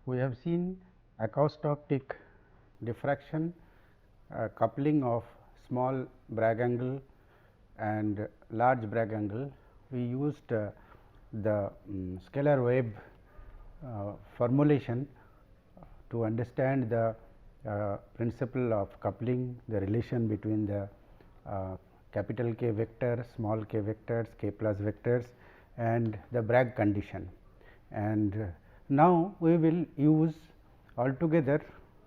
We have seen acousto-optic diffraction, coupling of small Bragg angle and large Bragg angle. We used the scalar wave formulation to understand the principle of coupling, the relation between the capital K vector, small k vectors, k plus vectors and the Bragg condition. And now, we will use altogether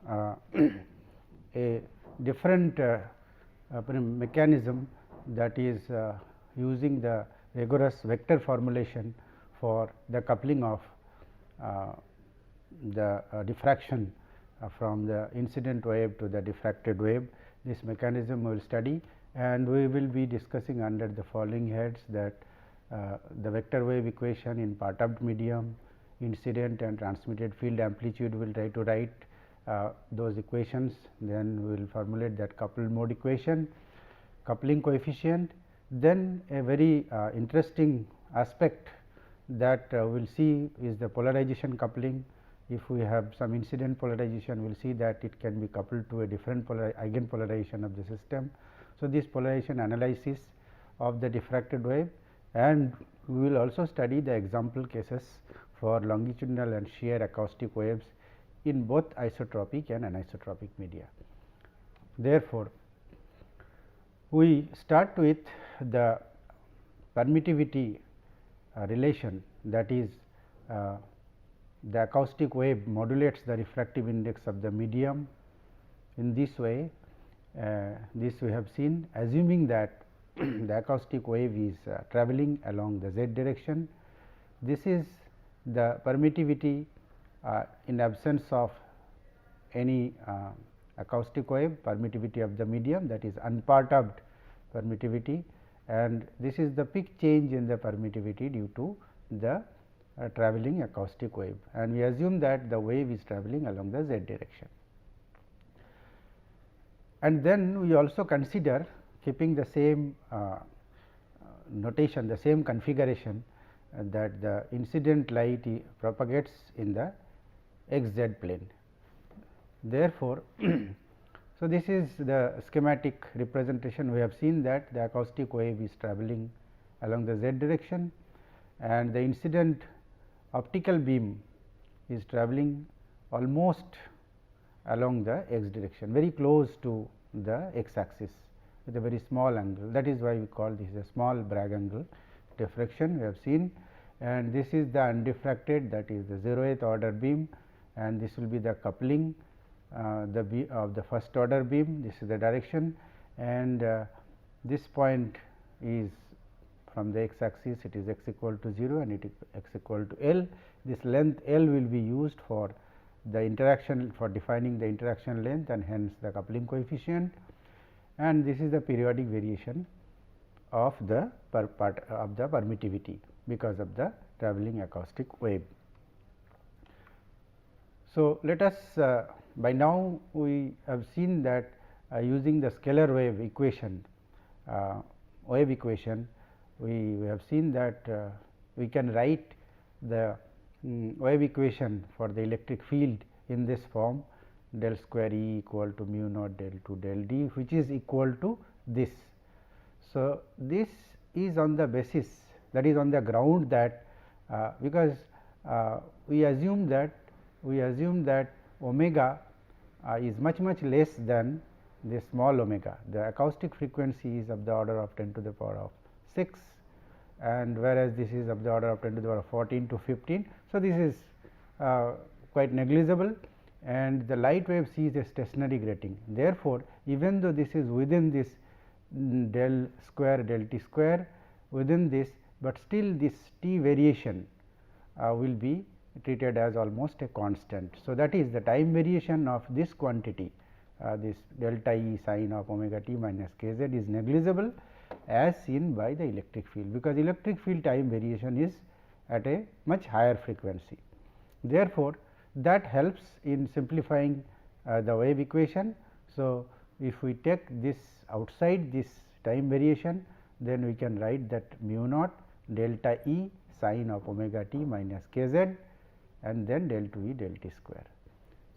a different mechanism, that is using the rigorous vector formulation for the coupling of the diffraction from the incident wave to the diffracted wave. This mechanism we will study, and we will be discussing under the following heads, that the vector wave equation in perturbed medium, incident and transmitted field amplitude. We will try to write those equations, then we will formulate that coupled mode equation, coupling coefficient. Then a very interesting aspect that we will see is the polarization coupling. If we have some incident polarization, we will see that it can be coupled to a different eigenpolarization of the system. So, this polarization analysis of the diffracted wave, and we will also study the example cases for longitudinal and shear acoustic waves in both isotropic and anisotropic media. Therefore, we start with the permittivity relation, that is the acoustic wave modulates the refractive index of the medium in this way. This we have seen, assuming that the acoustic wave is travelling along the z direction. This is the permittivity in absence of any acoustic wave, permittivity of the medium, that is unperturbed permittivity, and this is the peak change in the permittivity due to the travelling acoustic wave, and we assume that the wave is travelling along the z direction. And then we also consider, keeping the same notation, the same configuration, that the incident light propagates in the x z plane. Therefore, so this is the schematic representation. We have seen that the acoustic wave is travelling along the z direction, and the incident optical beam is travelling almost along the x direction, very close to the x axis with a very small angle. That is why we call this a small Bragg angle diffraction we have seen, and this is the undiffracted, that is the 0th order beam, and this will be the coupling of the first order beam. This is the direction, and this point is from the x axis, it is x equal to 0 and it is x equal to L. This length L will be used for the interaction, for defining the interaction length, and hence the coupling coefficient, and this is the periodic variation of the permittivity because of the travelling acoustic wave. So, let us by now we have seen that using the scalar wave equation, we have seen that we can write the wave equation for the electric field in this form, del square E equal to mu naught del 2 del D, which is equal to this. So, this is on the basis, that is on the ground that because we assume that omega is much less than the small omega. The acoustic frequency is of the order of 10 to the power of 6, and whereas this is of the order of 10 to the power of 14 to 15. So, this is quite negligible, and the light wave sees a stationary grating. Therefore, even though this is within this del square del t square within this, but still this t variation will be treated as almost a constant. So, that is the time variation of this quantity, this delta E sin of omega t minus k z is negligible as seen by the electric field, because electric field time variation is at a much higher frequency. Therefore, that helps in simplifying the wave equation. So, if we take this outside this time variation, then we can write that mu naught delta E sin of omega t minus k z and then del 2 E del t square.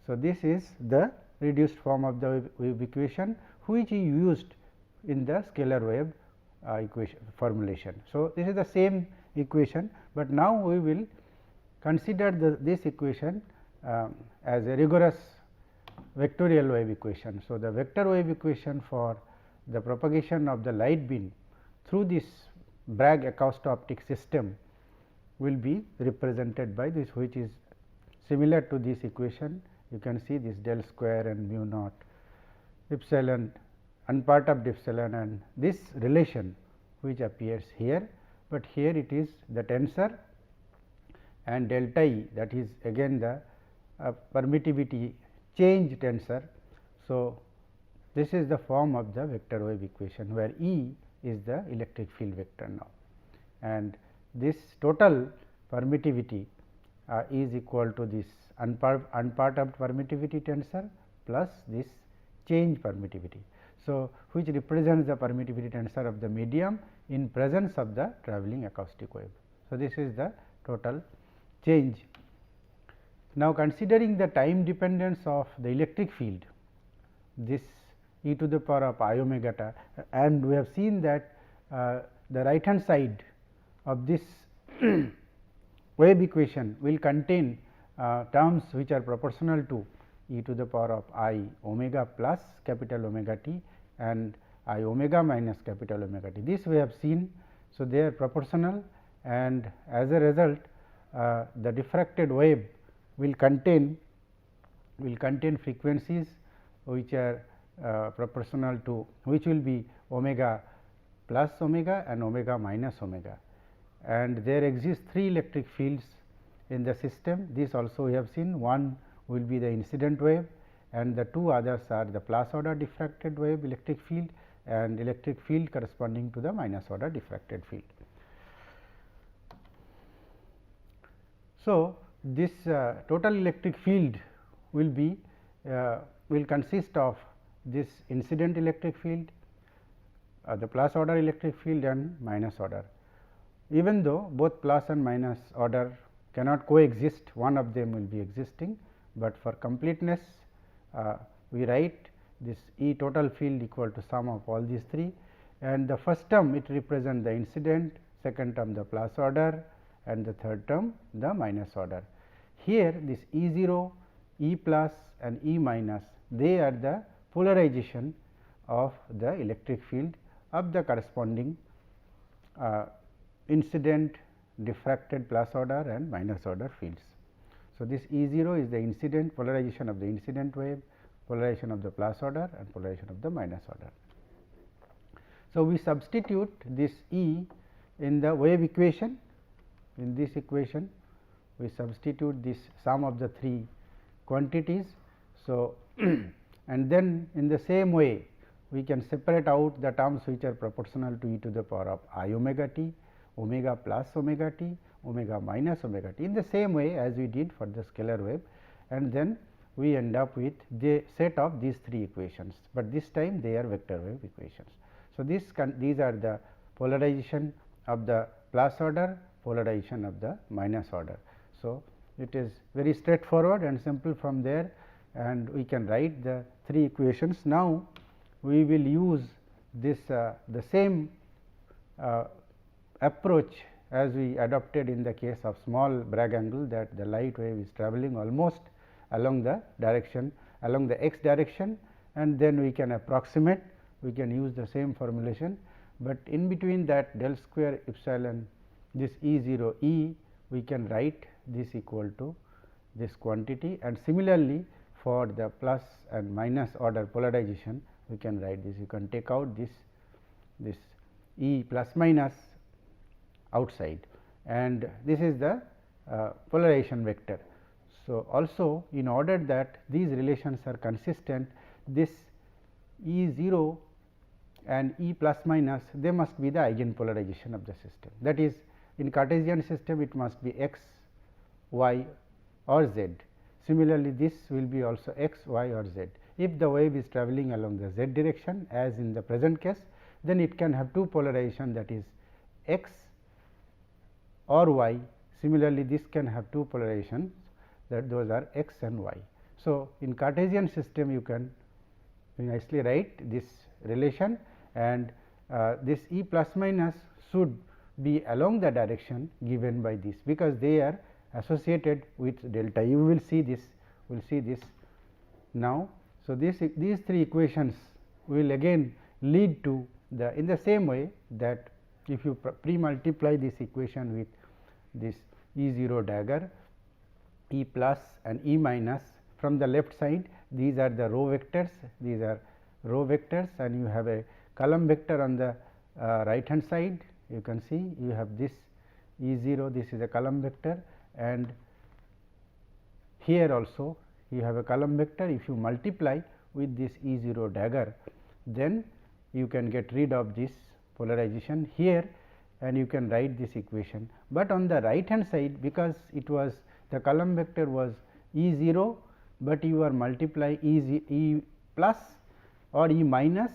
So, this is the reduced form of the wave equation, which is used in the scalar wave equation formulation. So, this is the same equation, but now we will consider this equation as a rigorous vectorial wave equation. So, the vector wave equation for the propagation of the light beam through this Bragg Acousto-optic system will be represented by this, which is similar to this equation. You can see this del square and mu naught epsilon unperturbed epsilon and this relation which appears here, but here it is the tensor and delta E, that is again the permittivity change tensor. So, this is the form of the vector wave equation, where E is the electric field vector now, and this total permittivity is equal to this unperturbed permittivity tensor plus this change permittivity. So, which represents the permittivity tensor of the medium in presence of the travelling acoustic wave. So, this is the total change. Now, considering the time dependence of the electric field, this e to the power of I omega t, and we have seen that the right hand side of this wave equation will contain terms which are proportional to e to the power of I omega plus capital omega t and I omega minus capital omega t. This we have seen. So, they are proportional, and as a result the diffracted wave will contain frequencies which are proportional to, which will be omega plus omega and omega minus omega, and there exist 3 electric fields in the system. This also we have seen. One will be the incident wave, and the 2 others are the plus order diffracted wave electric field and electric field corresponding to the minus order diffracted field. So, this total electric field will be will consist of this incident electric field, the plus order electric field and minus order. Even though both plus and minus order cannot coexist, one of them will be existing, but for completeness we write this E total field equal to sum of all these 3, and the first term it represents the incident, second term the plus order and the third term the minus order. Here this E 0, E plus and E minus, they are the polarization of the electric field of the corresponding incident, diffracted plus order and minus order fields. So, this E 0 is the incident polarization of the incident wave, polarization of the plus order and polarization of the minus order. So, we substitute this E in the wave equation. In this equation we substitute this sum of the 3 quantities. So, and then in the same way we can separate out the terms which are proportional to e to the power of I omega t, omega plus omega t, omega minus omega t, in the same way as we did for the scalar wave, and then we end up with the set of these 3 equations, but this time they are vector wave equations. So, these are the polarization of the plus order, polarization of the minus order. So, it is very straightforward and simple from there, and we can write the 3 equations. Now, we will use this the same approach as we adopted in the case of small Bragg angle, that the light wave is travelling almost along the direction, along the x direction, and then we can approximate, we can use the same formulation, but in between that del square epsilon this E 0 E, we can write this equal to this quantity, and similarly for the plus and minus order polarization we can write this. You can take out this E plus minus outside, and this is the polarization vector. So, also in order that these relations are consistent, this E 0 and E plus minus, they must be the eigenpolarization of the system. That is, in Cartesian system it must be x, y or z. Similarly, this will be also x, y or z. If the wave is travelling along the z direction, as in the present case, then it can have 2 polarization, that is x or y. Similarly, this can have 2 polarizations, that those are x and y. So, in Cartesian system you can nicely write this relation, and this E plus minus should be along the direction given by this, because they are associated with delta. You will see this, we will see this now. So, these three equations will again lead to the, in the same way that if you pre-multiply this equation with this E 0 dagger, E plus and E minus from the left side, these are the row vectors, these are row vectors, and you have a column vector on the right hand side. You can see you have this E 0, this is a column vector, and here also you have a column vector. If you multiply with this E 0 dagger, then you can get rid of this polarization here, and you can write this equation. But on the right hand side, because it was the column vector was E 0, but you are multiply E plus or E minus,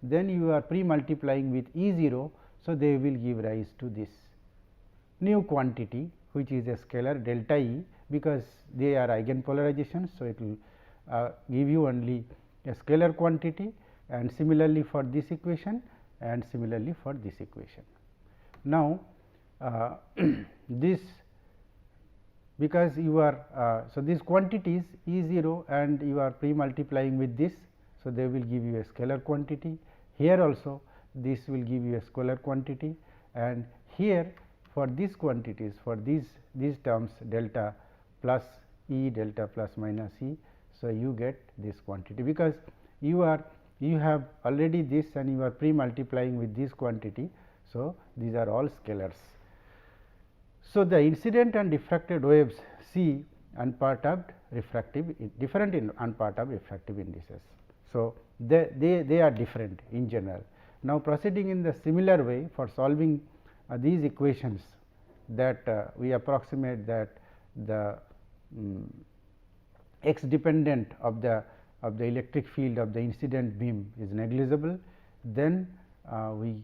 then you are pre-multiplying with E 0. So, they will give rise to this new quantity, which is a scalar delta E, because they are eigenpolarizations. So, it will give you only a scalar quantity, and similarly for this equation and similarly for this equation. Now, this, because you are so these quantities E 0 and you are pre-multiplying with this. So, they will give you a scalar quantity. Here also this will give you a scalar quantity, and here for these quantities, for these terms delta plus E, delta plus minus E. So, you get this quantity, because you have already this and you are pre-multiplying with this quantity. So, these are all scalars. So, the incident and diffracted waves see unperturbed refractive, different in unperturbed refractive indices. So, they are different in general. Now, proceeding in the similar way for solving these equations, that we approximate that the x dependent of the electric field of the incident beam is negligible, then we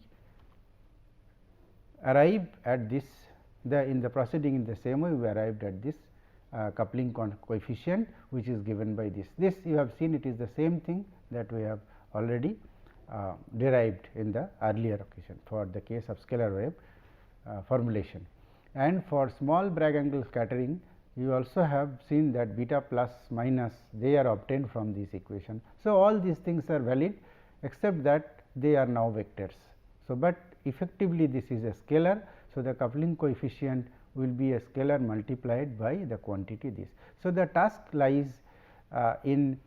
arrive at this, in the proceeding in the same way we arrived at this coupling coefficient, which is given by this. This you have seen, it is the same thing that we have already derived in the earlier occasion for the case of scalar wave formulation. And for small Bragg angle scattering, you also have seen that beta plus minus, they are obtained from this equation. So, all these things are valid, except that they are now vectors. So, but effectively this is a scalar. So, the coupling coefficient will be a scalar multiplied by the quantity this. So, the task lies in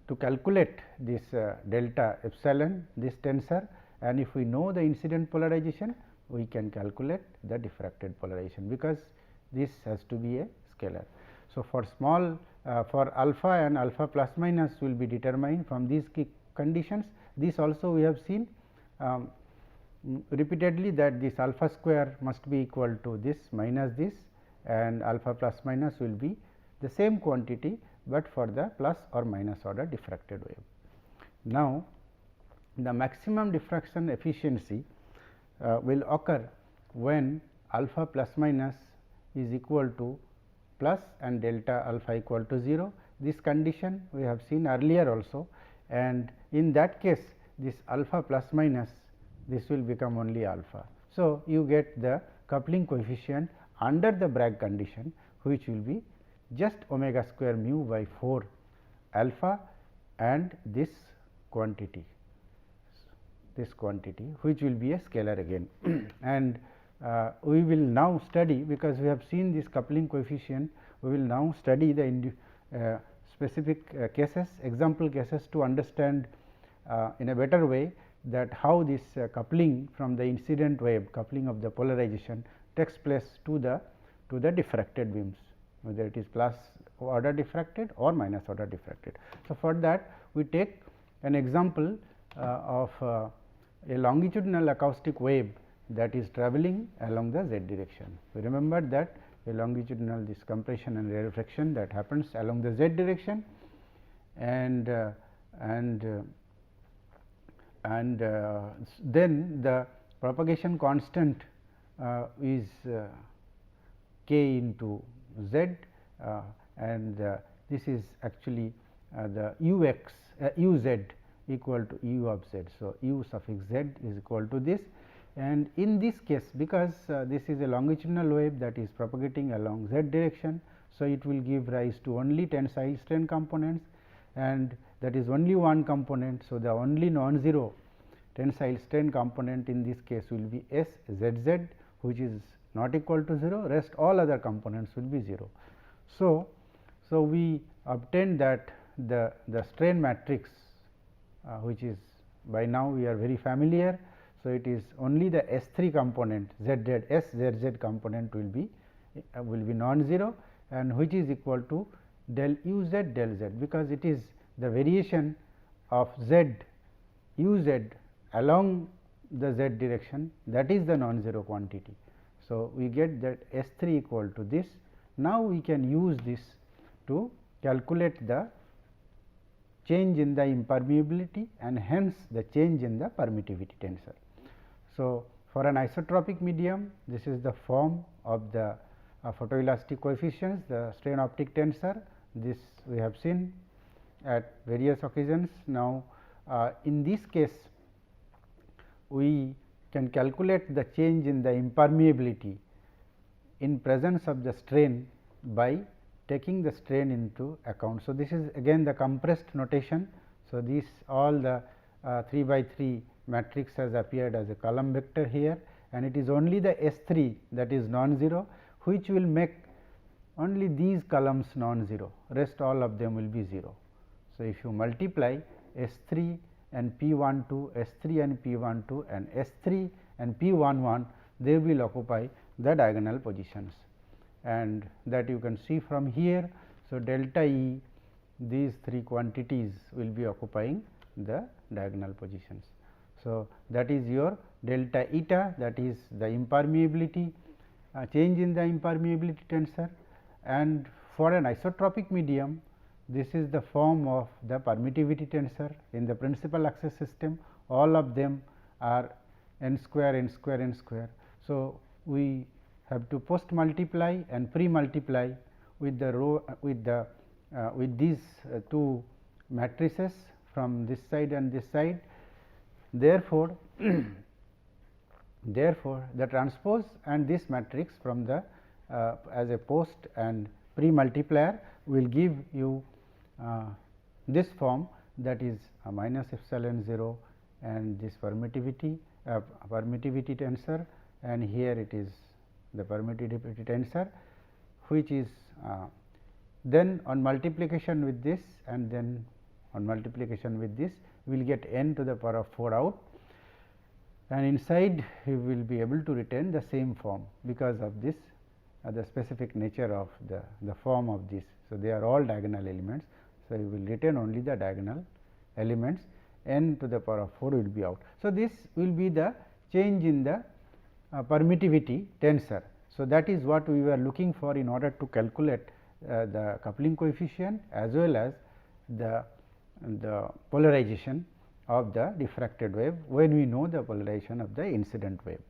to calculate this delta epsilon, this tensor, and if we know the incident polarization, we can calculate the diffracted polarization, because this has to be a scalar. So, for small for alpha and alpha plus minus will be determined from these key conditions. This also we have seen repeatedly, that this alpha square must be equal to this minus this, and alpha plus minus will be the same quantity, but for the plus or minus order diffracted wave. Now, the maximum diffraction efficiency will occur when alpha plus minus is equal to plus and delta alpha equal to 0. This condition we have seen earlier also, and in that case this alpha plus minus, this will become only alpha. So, you get the coupling coefficient under the Bragg condition, which will be just omega square mu by 4 alpha and this quantity which will be a scalar again. And we will now study, because we have seen this coupling coefficient, we will now study the specific cases, example cases, to understand in a better way that how this coupling from the incident wave, coupling of the polarization takes place to the diffracted beams, whether it is plus order diffracted or minus order diffracted. So, for that we take an example of a longitudinal acoustic wave that is travelling along the z direction. We remember that a longitudinal, this compression and reflection that happens along the z direction, and then the propagation constant is k into z, and this is actually the ux uz equal to u of z. So, u suffix z is equal to this, and in this case because this is a longitudinal wave that is propagating along z direction. So, it will give rise to only tensile strain components, and that is only one component. So, the only non-zero tensile strain component in this case will be S Z Z, which is not equal to 0, rest all other components will be 0. So, we obtained that the strain matrix which is by now we are very familiar. So, it is only the S 3 component Z Z S Z Z component will be non-zero, and which is equal to del u z del z, because it is the variation of z u z along the z direction, that is the non-zero quantity. So, we get that S 3 equal to this. Now, we can use this to calculate the change in the impermeability and hence the change in the permittivity tensor. So, for an isotropic medium, this is the form of the photoelastic coefficients, the strain optic tensor. This we have seen at various occasions. Now, in this case, we can calculate the change in the impermeability in presence of the strain by taking the strain into account. So, this is again the compressed notation. So, this all the 3 by 3 matrix has appeared as a column vector here, and it is only the S 3 that is non-zero, which will make only these columns non-zero, rest all of them will be 0. So, if you multiply S 3 and P 12, S 3 and P 12 and S 3 and P 11, they will occupy the diagonal positions, and that you can see from here. So, delta E, these 3 quantities will be occupying the diagonal positions. So, that is your delta eta, that is the impermeability change in the impermeability tensor, and for an isotropic medium, this is the form of the permittivity tensor in the principal axis system. All of them are n square n square n square. So, we have to post multiply and pre multiply with the row with these two matrices from this side and this side. Therefore, the transpose and this matrix from the as a post and pre multiplier will give you this form, that is minus epsilon 0 and this permittivity tensor, and here it is the permittivity tensor, which is then on multiplication with this and then on multiplication with this, we will get n to the power of 4 out, and inside we will be able to retain the same form because of this the specific nature of the form of this. So, they are all diagonal elements. So, you will retain only the diagonal elements, n to the power of 4 will be out. So, this will be the change in the permittivity tensor. So, that is what we were looking for in order to calculate the coupling coefficient as well as the polarization of the diffracted wave when we know the polarization of the incident wave.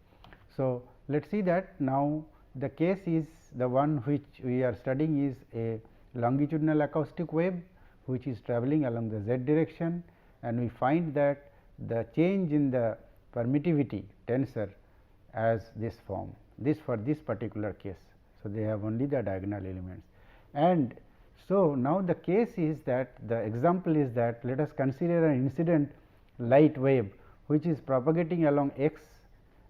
So, let us see that now the case is the one which we are studying is a longitudinal acoustic wave which is travelling along the z direction, and we find that the change in the permittivity tensor as this form, this for this particular case. So, they have only the diagonal elements, and so now the case is that the example is that let us consider an incident light wave which is propagating along x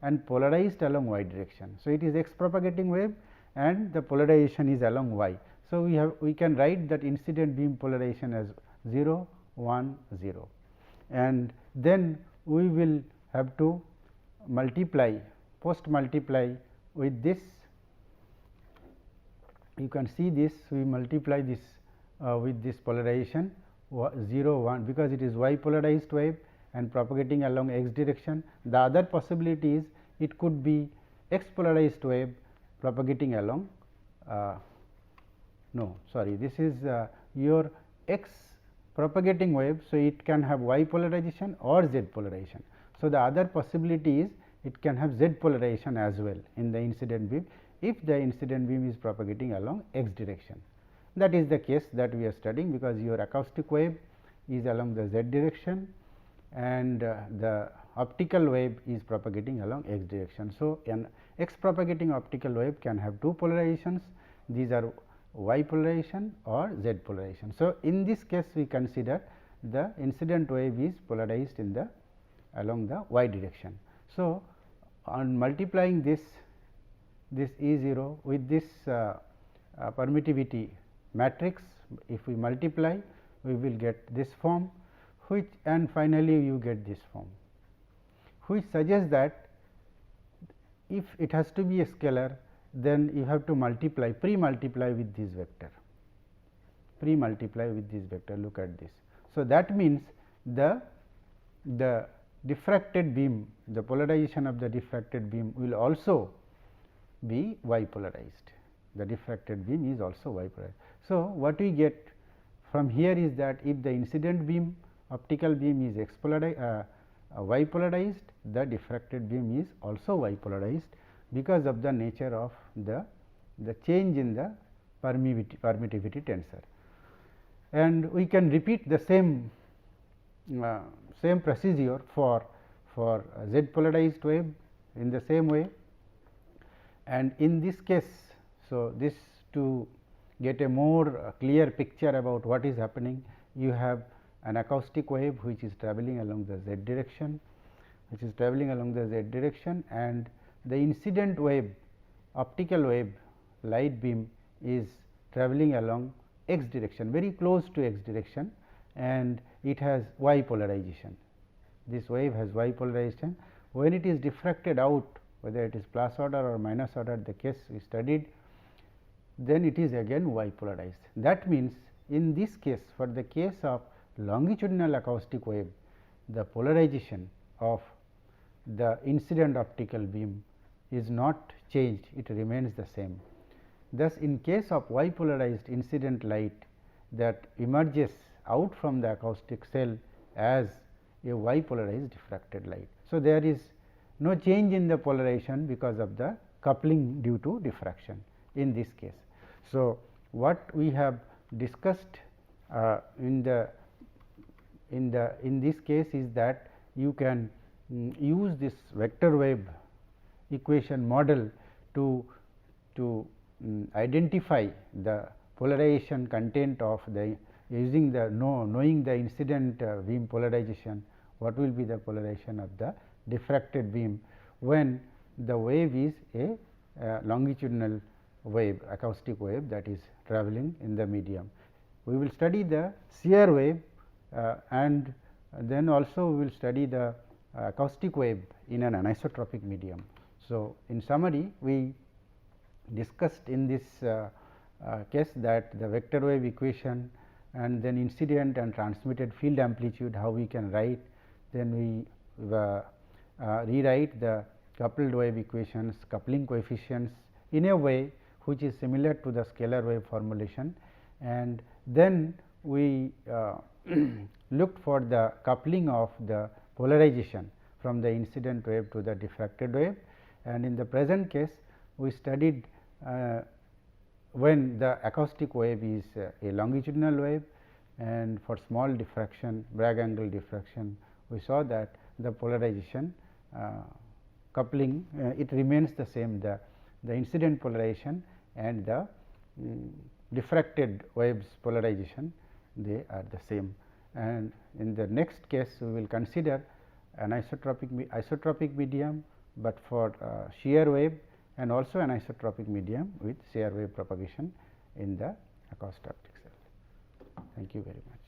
and polarized along y direction. So, it is x propagating wave and the polarization is along y. So, we can write that incident beam polarization as 0 1 0, and then we will have to multiply post multiply with this. You can see this, we multiply this with this polarization 0 1, because it is y polarized wave and propagating along x direction. The other possibility is it could be x polarized wave propagating along this is your x propagating wave. So, it can have y polarization or z polarization. So, the other possibility is it can have z polarization as well in the incident beam if the incident beam is propagating along x direction. that is the case that we are studying, because your acoustic wave is along the z direction and the optical wave is propagating along x direction. So, an x propagating optical wave can have two polarizations, these are y polarization or z polarization. So, in this case we consider the incident wave is polarized in the along the y direction. So, on multiplying this E 0 with this permittivity matrix, if we multiply we will get this form, which and finally you get this form, which suggests that if it has to be a scalar, then you have to multiply, pre-multiply with this vector, pre-multiply with this vector. Look at this. So, that means the diffracted beam, the polarization of the diffracted beam will also be y polarized, the diffracted beam is also y polarized. So, what we get from here is that if the incident beam, optical beam is x polarized, y polarized, the diffracted beam is also y polarized, because of the nature of the change in the permittivity tensor. And we can repeat the same procedure for z polarized wave in the same way. And in this case, so this to get a more clear picture about what is happening, you have an acoustic wave which is travelling along the z direction, and the incident wave, optical wave, light beam is travelling along x direction, very close to x direction, and it has y polarization. This wave has y polarization. When it is diffracted out, whether it is plus order or minus order, the case we studied, then it is again y polarized. That means, in this case, for the case of longitudinal acoustic wave, the polarization of the incident optical beam is not changed, it remains the same. Thus, in case of y polarized incident light that emerges out from the acoustic cell as a y polarized diffracted light. So, there is no change in the polarization because of the coupling due to diffraction in this case. So, what we have discussed in this case is that you can use this vector wave equation model to identify the polarization content of the using the knowing the incident beam polarization, what will be the polarization of the diffracted beam when the wave is a longitudinal wave, acoustic wave, that is travelling in the medium. We will study the shear wave and then also we will study the acoustic wave in an anisotropic medium. So, in summary, we discussed in this case that the vector wave equation and then incident and transmitted field amplitude, how we can write, then we rewrite the coupled wave equations, coupling coefficients in a way which is similar to the scalar wave formulation, and then we looked for the coupling of the polarization from the incident wave to the diffracted wave. And in the present case, we studied when the acoustic wave is a longitudinal wave, and for small diffraction, Bragg angle diffraction, we saw that the polarization coupling it remains the same, the incident polarization and the diffracted waves polarization, they are the same. And in the next case, we will consider an isotropic medium, but for shear wave, and also an isotropic medium with shear wave propagation in the Acousto-optic cell. Thank you very much.